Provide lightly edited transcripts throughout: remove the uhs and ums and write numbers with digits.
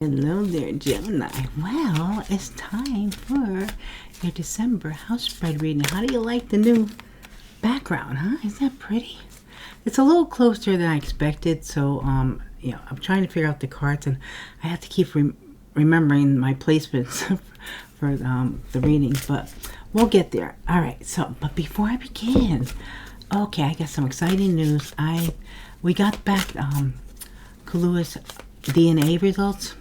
Hello there, Gemini. Well, it's time for your December house spread reading. How do you like the new background, huh? Isn't that pretty? It's a little closer than I expected, so I'm trying to figure out the cards, and I have to keep remembering my placements for the readings, but we'll get there. All right. But before I begin, okay, I got some exciting news. We got back Kalua's DNA results.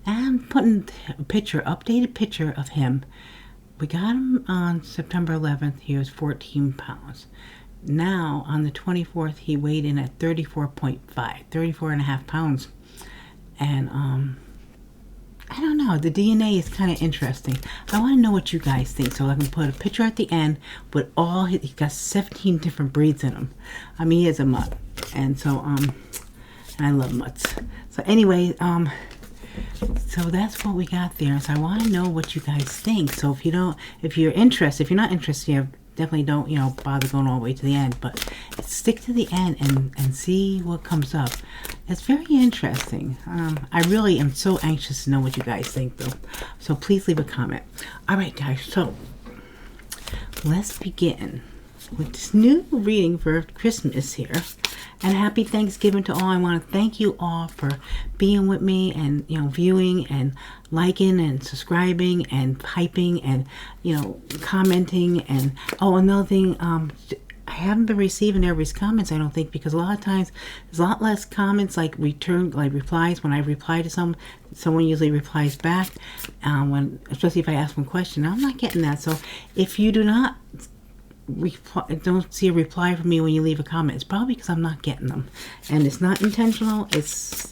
I'm putting a updated picture of him. We got him on September 11th. He was 14 pounds. Now, on the 24th, he weighed in at 34 and a half pounds. And, I don't know. The DNA is kind of interesting. I want to know what you guys think. So I can put a picture at the end with he's got 17 different breeds in him. I mean, he is a mutt. And so, and I love mutts. So anyway, so that's what we got there. So I want to know what you guys think. So if you're interested, if you're not interested, you definitely don't, bother going all the way to the end. But stick to the end and see what comes up. It's very interesting. I really am so anxious to know what you guys think, though. So please leave a comment. All right, guys. So let's begin with this new reading for Christmas here. And happy Thanksgiving to all. I want to thank you all for being with me and, viewing and liking and subscribing and hyping and, commenting. And, another thing, I haven't been receiving everybody's comments, I don't think, because a lot of times there's a lot less comments like replies. When I reply to someone usually replies back, especially if I ask one question. I'm not getting that. So if you don't see a reply from me when you leave a comment, it's probably because I'm not getting them, and it's not intentional. I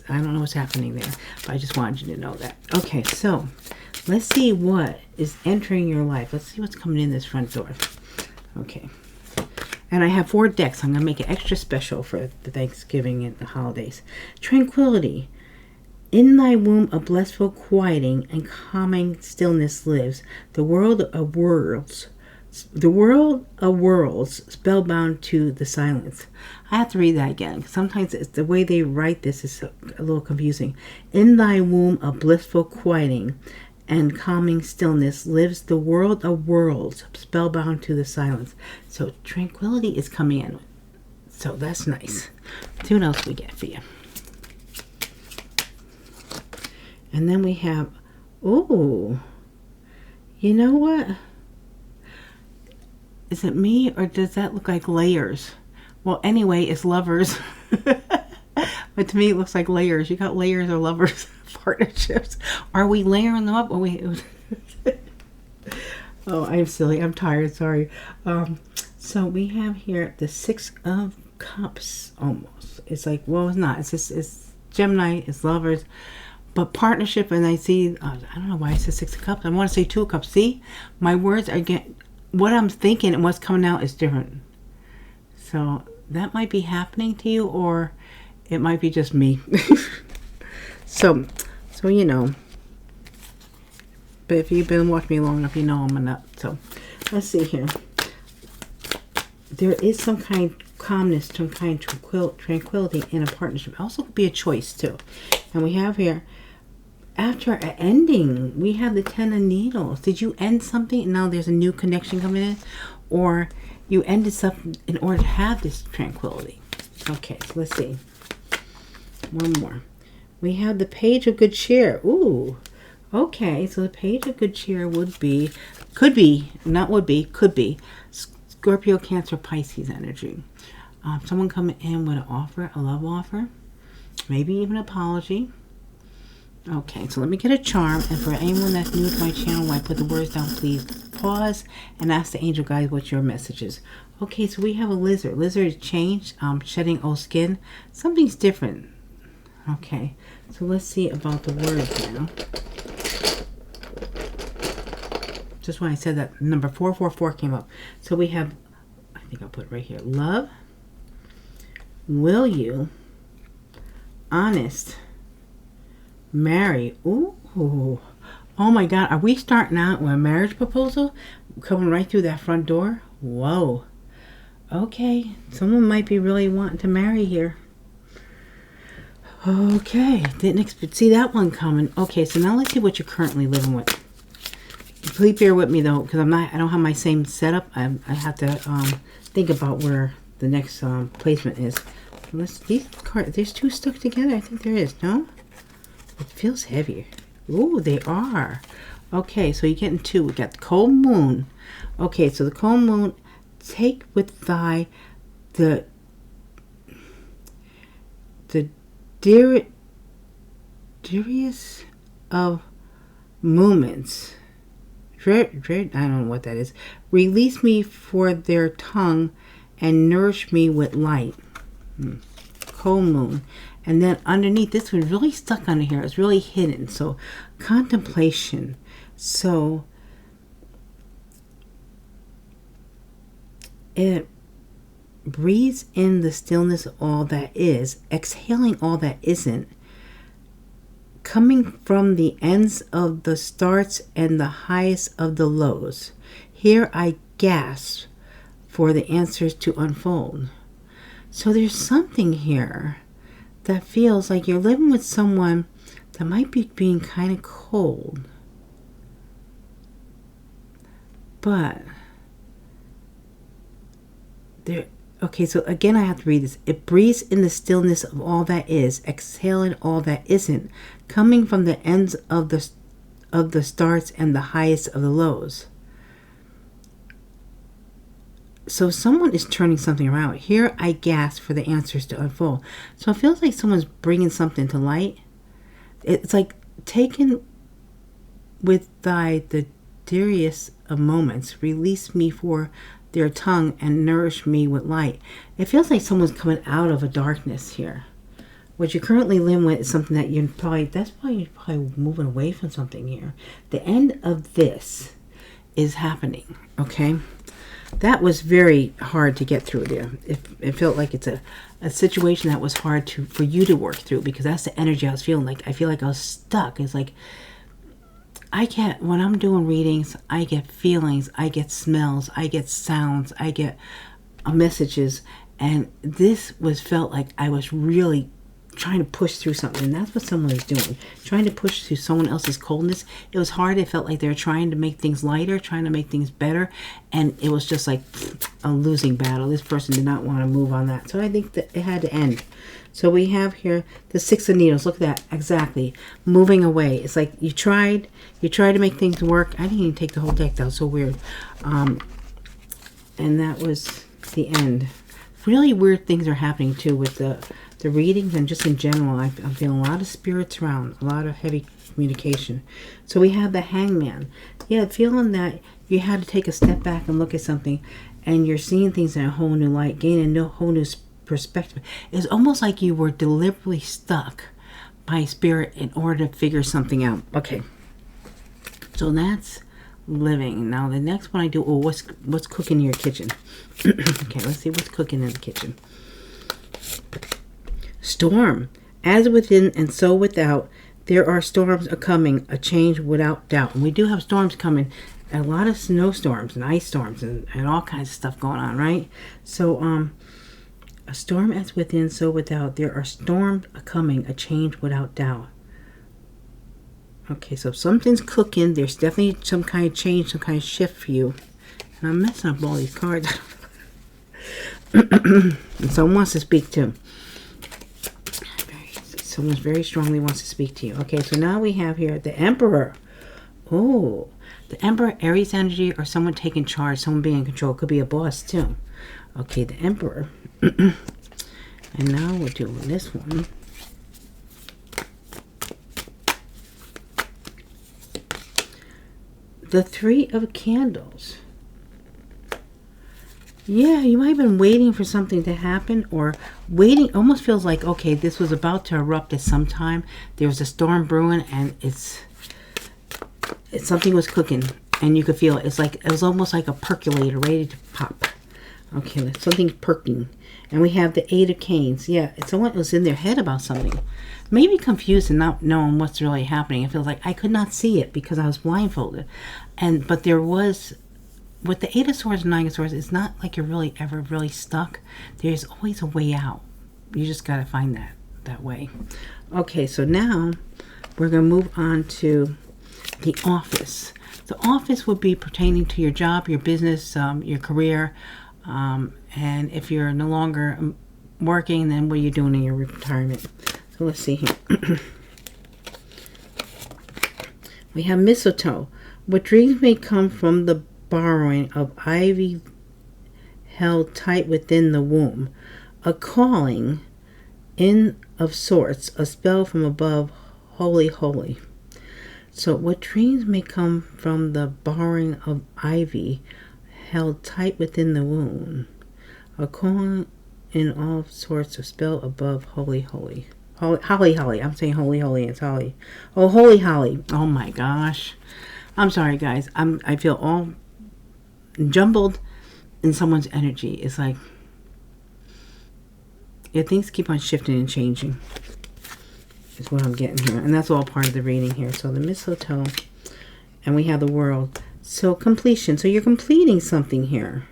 don't know what's happening there, but I just wanted you to know that. Okay, so let's see what is entering your life. Let's see what's coming in this front door. Okay, and I have 4 decks. I'm gonna make it extra special for the Thanksgiving and the holidays. Tranquility. In thy womb a blissful quieting and calming stillness lives. The world of worlds, spellbound to the silence. I have to read that again. Sometimes the way they write this is a little confusing. In thy womb a blissful quieting and calming stillness lives. The world of worlds, spellbound to the silence. So tranquility is coming in. So that's nice. Let's see what else we get for you. And then we have, you know what? Is it me, or does that look like layers? Well, anyway, it's lovers. But to me, it looks like layers. You got layers of lovers partnerships. Are we layering them up? Oh, I'm silly. I'm tired. Sorry. So we have here the 6 of Cups. Almost. It's like, well, it's not. It's Gemini. It's lovers. But partnership, and I see, I don't know why I said 6 of Cups. I want to say 2 of Cups. See, my words are getting... What I'm thinking and what's coming out is different. So that might be happening to you, or it might be just me. so But if you've been watching me long enough, you know I'm a nut. So let's see here. There is some kind of calmness, some kind of tranquility in a partnership. Also could be a choice too. And we have here, after an ending, we have the 10 of Needles. Did you end something and now there's a new connection coming in? Or you ended something in order to have this tranquility? Okay, so let's see. One more. We have the Page of Good Cheer. Ooh. Okay, so the Page of Good Cheer could be Scorpio, Cancer, Pisces energy. Someone coming in with an offer, a love offer. Maybe even an apology. Okay, so let me get a charm, and for anyone that's new to my channel, when I put the words down, please pause and ask the angel guide what your message is. Okay, so we have a lizard. Lizard is changed, shedding old skin. Something's different. Okay, so let's see about the words now. Just when I said that, number 444 came up. So we have, I think I'll put it right here. Love, will you, honest, marry. Ooh. Oh my God. Are we starting out with a marriage proposal coming right through that front door? Whoa. Okay. Someone might be really wanting to marry here. Okay, didn't see that one coming. Okay, so now let's see what you're currently living with. Please bear with me though, because I don't have my same setup. I have to think about where the next placement is. These cards, there's two stuck together. I think there is. No, it feels heavier. Ooh, they are. Okay, so you're getting two. We got the cold moon. Okay, so the cold moon. Take with thy the dearest of moments. I don't know what that is. Release me for their tongue and nourish me with light. Cold moon. And then underneath, this was really stuck under here. It's really hidden. So contemplation. So it breathes in the stillness of all that is, exhaling all that isn't, coming from the ends of the starts and the highest of the lows. Here I gasp for the answers to unfold. So there's something here that feels like you're living with someone that might be being kind of cold. But there, okay, so again I have to read this. It breathes in the stillness of all that is, exhaling all that isn't, coming from the ends of the starts and the highest of the lows. So someone is turning something around. Here I gasp for the answers to unfold. So it feels like someone's bringing something to light. It's like taken with the dearest of moments. Release me for their tongue and nourish me with light. It feels like someone's coming out of a darkness here. What you're currently living with is something that you're probably moving away from something here. The end of this is happening, okay? That was very hard to get through there. It felt like it's a situation that was hard for you to work through, because that's the energy I was feeling. Like I feel like I was stuck. It's like when I'm doing readings, I get feelings, I get smells, I get sounds, I get messages, and this felt like I was really trying to push through something. And that's what someone is doing, trying to push through someone else's coldness. It was hard. It felt like they were trying to make things lighter, trying to make things better, and it was just like a losing battle. This person did not want to move on that, so I think that it had to end. So we have here the Six of Needles. Look at that. Exactly. Moving away. It's like you tried to make things work. I didn't even take the whole deck. That was so weird. And that was the end. Really weird things are happening too with the readings, and just in general. I'm feeling a lot of spirits around, a lot of heavy communication. So we have the Hangman. Yeah, feeling that you had to take a step back and look at something, and you're seeing things in a whole new light, gaining a whole new perspective. It's almost like you were deliberately stuck by spirit in order to figure something out. Okay, so that's living. Now the next one I do, what's cooking in your kitchen? Okay, let's see what's cooking in the kitchen. Storm. As within and so without, there are storms a coming, a change without doubt. And we do have storms coming, a lot of snowstorms and ice storms and all kinds of stuff going on, right? So a storm as within, so without. There are storms a coming, a change without doubt. Okay, so if something's cooking, there's definitely some kind of change, some kind of shift for you. And I'm messing up all these cards. And someone wants to speak to. Someone very strongly wants to speak to you. Okay, so now we have here the Emperor. Oh, the Emperor, Aries energy, or someone taking charge, someone being in control. Could be a boss too. Okay, the Emperor. And now we're doing this one. The Three of Candles. Yeah, you might have been waiting for something to happen, or waiting. Almost feels like, okay, this was about to erupt at some time. There was a storm brewing, and it's something was cooking, and you could feel it. It's like it was almost like a percolator ready to pop. Okay, something's perking. And we have the Eight of Canes. Yeah, it's someone was in their head about something. Maybe confused and not knowing what's really happening. It feels like I could not see it because I was blindfolded. But there was, with the Eight of Swords and Nine of Swords, it's not like you're really ever really stuck. There's always a way out. You just got to find that way. Okay, so now we're going to move on to the office. The office would be pertaining to your job, your business, your career. And if you're no longer working, then what are you doing in your retirement? So let's see here. We have mistletoe. What dreams may come from the borrowing of ivy held tight within the womb. A calling in of sorts, a spell from above, holy, holy. So what dreams may come from the borrowing of ivy held tight within the womb. A calling in all sorts of spell above, holy, holy. Holly, holly. I'm saying holy, holy. It's holly. Oh, holy, holly. Oh my gosh. I'm sorry, guys. I feel all jumbled in someone's energy. It's like, yeah, things keep on shifting and changing. Is what I'm getting here. And that's all part of the reading here. So the mistletoe. And we have the world. So completion. So you're completing something here.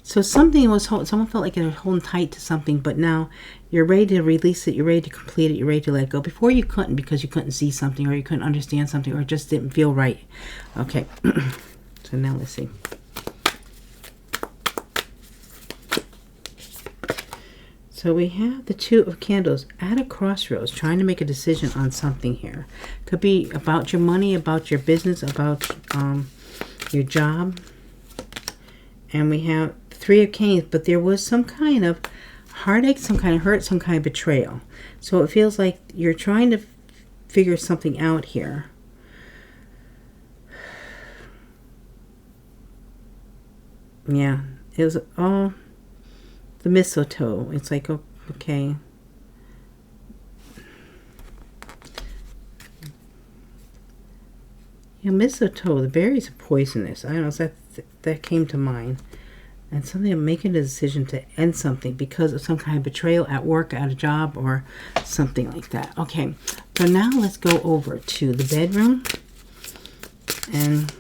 So something was someone felt like they were holding tight to something, but now you're ready to release it, you're ready to complete it, you're ready to let go. Before you couldn't, because you couldn't see something, or you couldn't understand something, or it just didn't feel right. Okay, so now let's see. So we have the Two of Candles at a crossroads, trying to make a decision on something here. Could be about your money, about your business, about your job. And we have Three of Canes, but there was some kind of heartache, some kind of hurt, some kind of betrayal. So it feels like you're trying to figure something out here. Yeah, it was all the mistletoe. It's like, okay. Yeah, mistletoe, the berries are poisonous. I don't know if that came to mind. And something, making a decision to end something because of some kind of betrayal at work, at a job, or something like that. Okay, so now let's go over to the bedroom and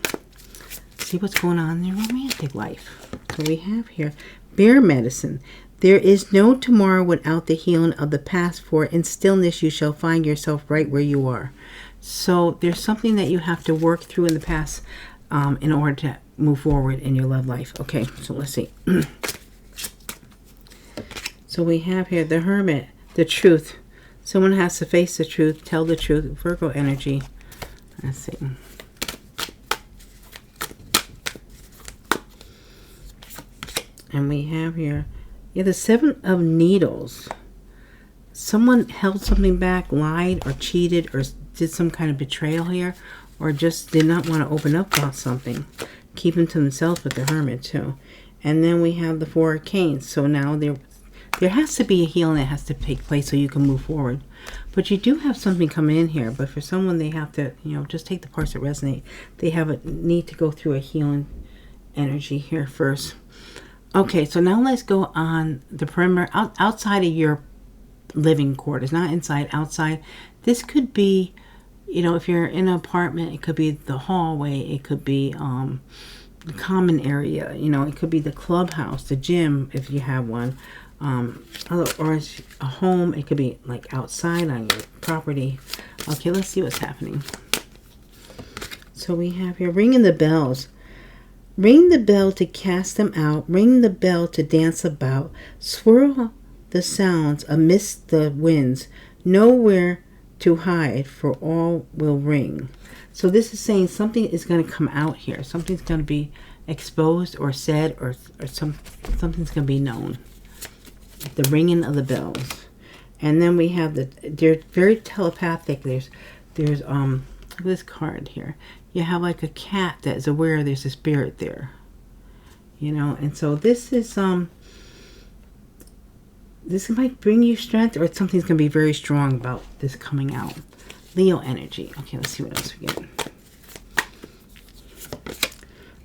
see what's going on in your romantic life. So we have here, bear medicine. There is no tomorrow without the healing of the past, for in stillness you shall find yourself right where you are. So there's something that you have to work through in the past in order to move forward in your love life. Okay, so let's see. So we have here the Hermit, the truth. Someone has to face the truth, tell the truth. Virgo energy. Let's see. And we have here, yeah, the Seven of Needles. Someone held something back, lied or cheated or did some kind of betrayal here, or just did not want to open up about something. Keeping to themselves with the Hermit too. And then we have the Four of Canes. So now there has to be a healing that has to take place so you can move forward. But you do have something coming in here. But for someone, they have to, just take the parts that resonate. They have a need to go through a healing energy here first. Okay, so now let's go on the perimeter, outside of your living quarters, not inside, outside. This could be, if you're in an apartment, it could be the hallway, it could be the common area, it could be the clubhouse, the gym, if you have one, or a home. It could be like outside on your property. Okay, let's see what's happening. So we have here, ringing the bells. Ring the bell to cast them out, ring the bell to dance about, swirl the sounds amidst the winds, nowhere to hide, for all will ring. So this is saying something is going to come out here. Something's going to be exposed or said, or something's going to be known. The ringing of the bells. And then we have they're very telepathic. There's look at this card here. You have like a cat that is aware there's a spirit there. And so this is this might bring you strength, or something's going to be very strong about this coming out. Leo energy. Okay, let's see what else we get.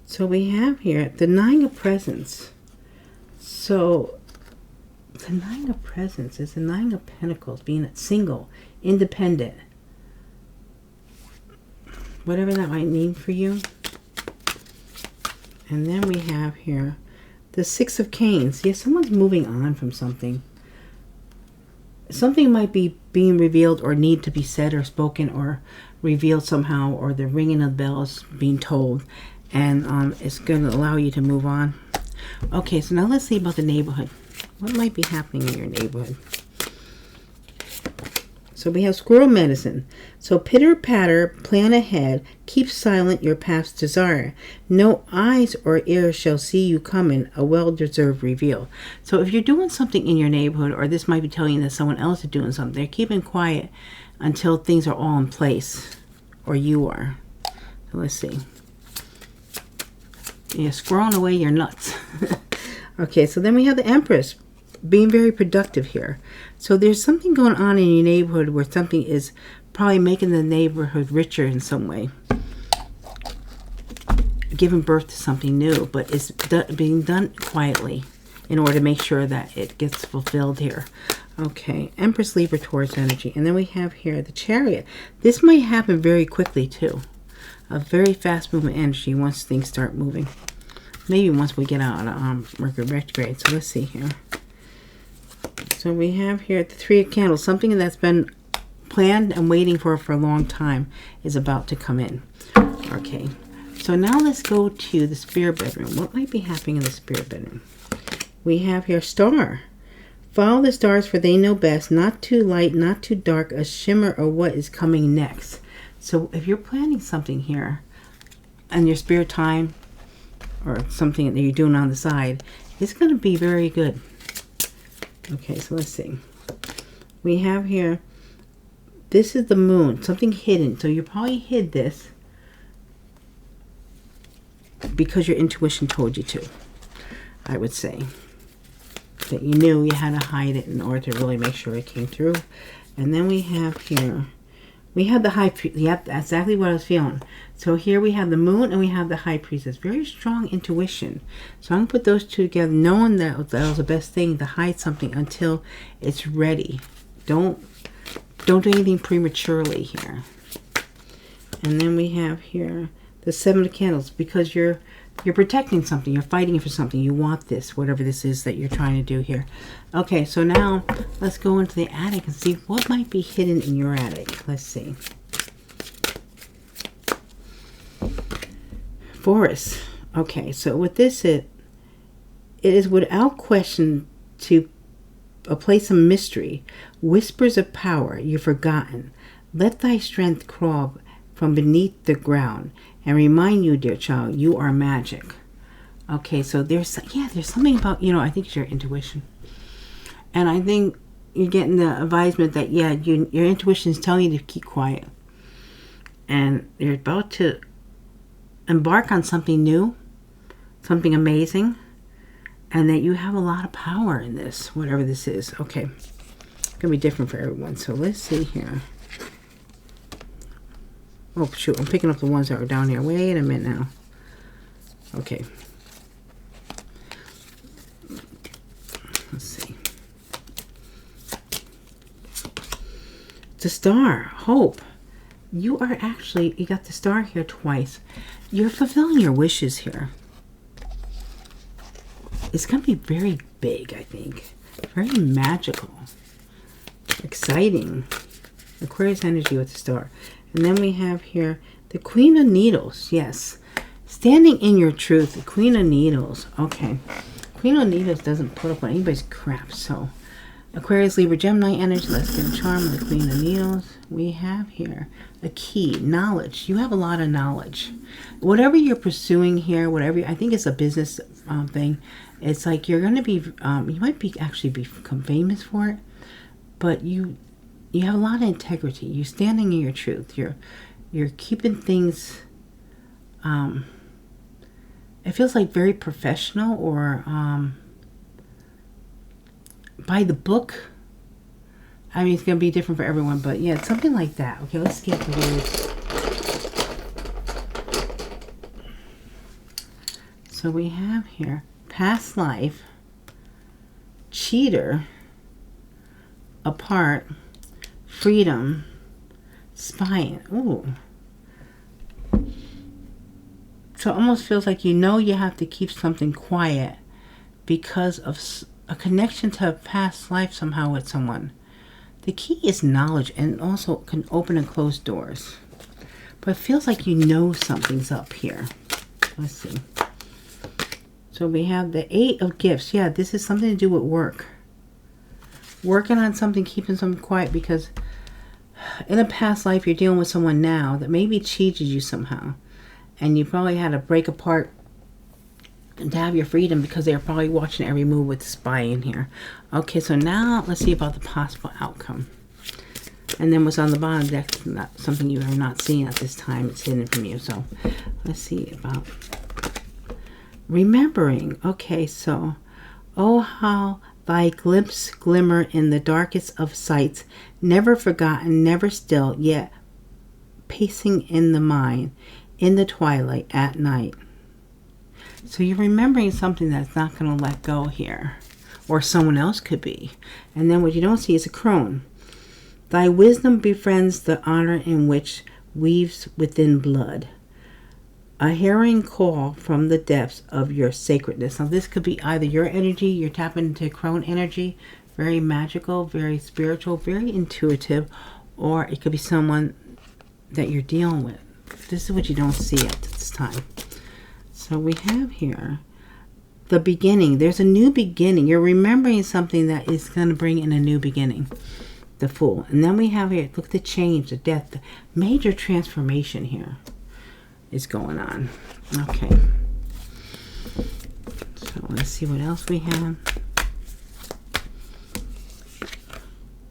So we have here the Nine of Presents. So the Nine of Presents is the Nine of Pentacles, being single, independent. Whatever that might mean for you. And then we have here The Six of Canes. Yeah, someone's moving on from something. Something might be being revealed or need to be said or spoken or revealed somehow, or the ringing of bells being told, and it's going to allow you to move on. Okay, so now let's see about the neighborhood. What might be happening in your neighborhood? So we have squirrel medicine. So pitter patter, plan ahead, keep silent your path's desire. No eyes or ears shall see you coming, a well-deserved reveal. So if you're doing something in your neighborhood, or this might be telling you that someone else is doing something, they're keeping quiet until things are all in place, or you are. So let's see. You're squirreling away your nuts. Okay, so then we have the Empress, being very productive here. So there's something going on in your neighborhood where something is probably making the neighborhood richer in some way, giving birth to something new, but it's being done quietly in order to make sure that it gets fulfilled here. Okay, Empress, Libra, Taurus energy. And then we have here the Chariot. This might happen very quickly too. A very fast movement energy once things start moving. Maybe once we get out of Mercury retrograde. So let's see here. So we have here the Three of Candles. Something that's been planned and waiting for a long time is about to come in. Okay, so now let's go to the spirit bedroom. What might be happening in the spirit bedroom? We have here Star. Follow the stars, for they know best. Not too light, not too dark, a shimmer of what is coming next. So if you're planning something here in your spare time, or something that you're doing on the side, it's going to be very good. Okay, so let's see. We have here, this is the moon, something hidden. So you probably hid this because your intuition told you to, I would say. That you knew you had to hide it in order to really make sure it came through. And then we have here, we have the High Priest. Yep, that's exactly what I was feeling. So here we have the moon and we have the High Priestess. Very strong intuition. So I'm going to put those two together, knowing that that was the best thing, to hide something until it's ready. Don't do anything prematurely here. And then we have here the Seven of Candles, because you're protecting something. You're fighting for something. You want this, whatever this is that you're trying to do here. Okay, so now let's go into the attic and see what might be hidden in your attic. Let's see. Forest. Okay, so with this, it is without question to a place of mystery. Whispers of power you've forgotten. Let thy strength crawl from beneath the ground and remind you, dear child, you are magic. Okay, so there's something about, I think it's your intuition. And I think you're getting the advisement that, your intuition is telling you to keep quiet. And you're about to embark on something new, something amazing, and that you have a lot of power in this, whatever this is. Okay, it's going to be different for everyone. So let's see here. Oh, shoot, I'm picking up the ones that are down here. Wait a minute now. Okay. Let's see. The Star, hope. You are actually, you got the Star here twice. You're fulfilling your wishes here. It's going to be very big, I think. Very magical. Exciting. Aquarius energy with the Star. And then we have here the Queen of Needles. Yes. Standing in your truth. The Queen of Needles. Okay. Queen of Needles doesn't put up on anybody's crap. So Aquarius, Libra, Gemini energy. Let's get a charm of the Queen of Needles. We have here a key. Knowledge. You have a lot of knowledge. Whatever you're pursuing here, I think it's a business thing. It's like you're going to be, you might actually become famous for it. But you have a lot of integrity. You're standing in your truth. You're keeping things, it feels like very professional, or by the book. I mean, it's going to be different for everyone, but yeah, it's something like that. Okay, let's get the words. So we have here past life, cheater, apart, freedom, spying. Ooh. So it almost feels like you have to keep something quiet because of a connection to a past life somehow with someone. The key is knowledge, and also can open and close doors. But it feels like you know something's up here. Let's see. So we have the 8 of Gifts. Yeah, this is something to do with work. Working on something, keeping something quiet, because in a past life you're dealing with someone now that maybe cheated you somehow. And you probably had to break apart and to have your freedom because they're probably watching every move with the spy in here. Okay, so now let's see about the possible outcome. And then what's on the bottom, that's not something you are not seeing at this time. It's hidden from you. So let's see about remembering. Okay, so, oh, how thy glimpse glimmer in the darkest of sights, never forgotten, never still, yet pacing in the mind, in the twilight at night. So you're remembering something that's not going to let go here. Or someone else could be. And then what you don't see is a crone. Thy wisdom befriends the honor in which weaves within blood. A herring call from the depths of your sacredness. Now this could be either your energy, you're tapping into crone energy, very magical, very spiritual, very intuitive, or it could be someone that you're dealing with. This is what you don't see at this time. So we have here the beginning. There's a new beginning. You're remembering something that is going to bring in a new beginning. The Fool. And then we have here, look at the change, the death, the major transformation here is going on. Okay. So let's see what else we have.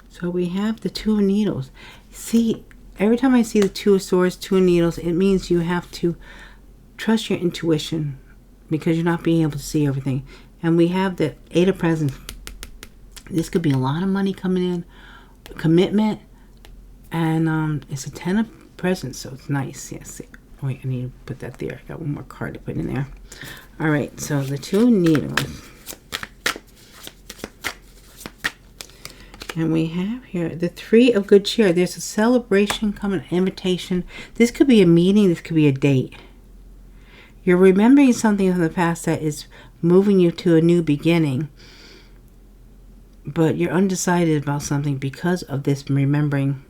So we have the 2 of Needles. See, every time I see the 2 of Swords, 2 of Needles, it means you have to trust your intuition because you're not being able to see everything. And we have the 8 of Presents. This could be a lot of money coming in, commitment, and it's a 10 of Presents, so it's nice. Yes. Wait, I need to put that there. I got one more card to put in there. All right, so the 2 of Needles. And we have here the 3 of Good Cheer. There's a celebration coming, an invitation. This could be a meeting. This could be a date. You're remembering something from the past that is moving you to a new beginning. But you're undecided about something because of this remembering.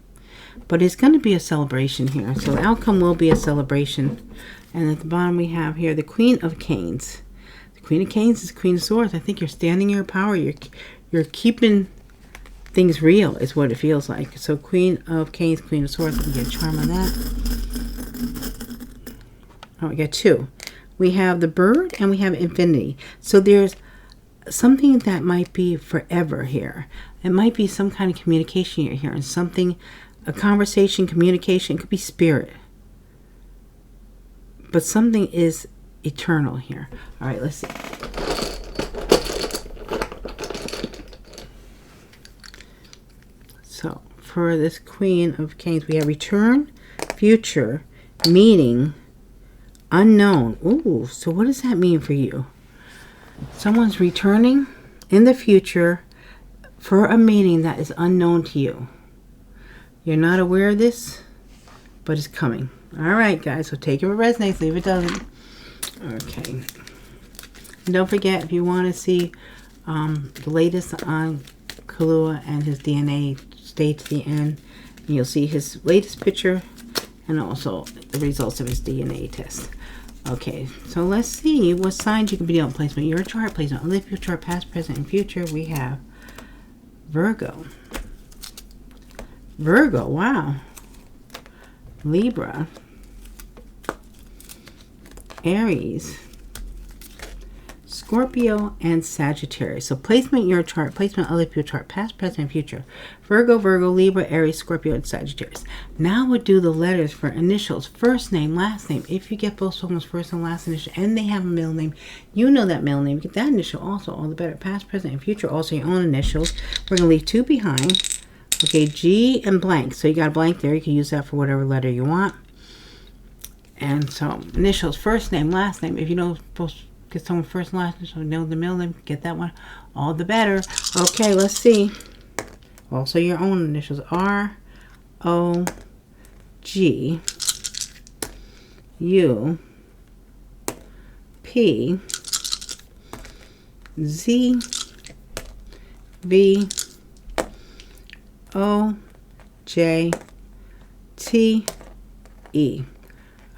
But it's going to be a celebration here. So the outcome will be a celebration. And at the bottom we have here the Queen of Canes. The Queen of Canes is Queen of Swords. I think you're standing in your power. You're keeping things real is what it feels like. So Queen of Canes, Queen of Swords. Let me get a charm on that. Oh, we got 2. We have the Bird and we have Infinity. So there's something that might be forever here. It might be some kind of communication you're hearing. Something, a conversation, communication. It could be spirit. But something is eternal here. All right, let's see. So for this Queen of Canes, we have return, future, meeting, unknown. Ooh, so what does that mean for you? Someone's returning in the future for a meeting that is unknown to you. You're not aware of this, but it's coming. All right, guys, so take it what resonates, leave it doesn't. Okay. And don't forget, if you want to see the latest on Kahlua and his DNA, stay to the end. And you'll see his latest picture and also the results of his DNA test. Okay, so let's see what signs you can be on placement. Your chart placement. Live your chart, past, present, and future. We have Virgo. Virgo, wow. Libra. Aries. Scorpio and Sagittarius. So placement your chart, placement of your chart, past, present, and future. Virgo, Libra, Aries, Scorpio, and Sagittarius. Now we'll do the letters for initials. First name, last name. If you get both someone's first and last initial and they have a middle name, you know that middle name. Get that initial also, all the better. Past, present, and future, also your own initials. We're going to leave 2 behind. Okay, G and blank. So you got a blank there. You can use that for whatever letter you want. And so initials, first name, last name. If you know supposed to get someone first and last name, so know the middle name, get that one. All the better. Okay, let's see. Also your own initials. R, O, G, U, P, Z, V, O, J, T, E.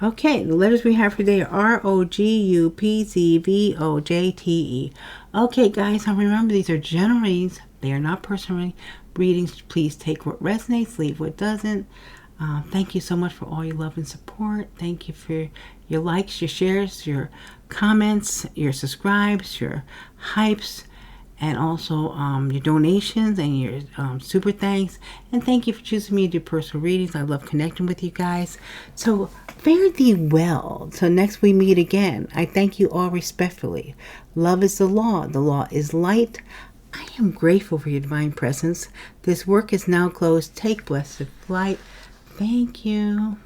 Okay, the letters we have for today are R, O, G, U, P, Z, V, O, J, T, E. Okay, guys, now remember these are general readings. They are not personal readings. Please take what resonates, leave what doesn't. Thank you so much for all your love and support. Thank you for your likes, your shares, your comments, your subscribes, your hypes, and also your donations and your super thanks. And thank you for choosing me to do personal readings. I love connecting with you guys. So fare thee well till next we meet again. I thank you all respectfully. Love is the law. The law is light. I am grateful for your divine presence. This work is now closed. Take blessed flight. Thank you.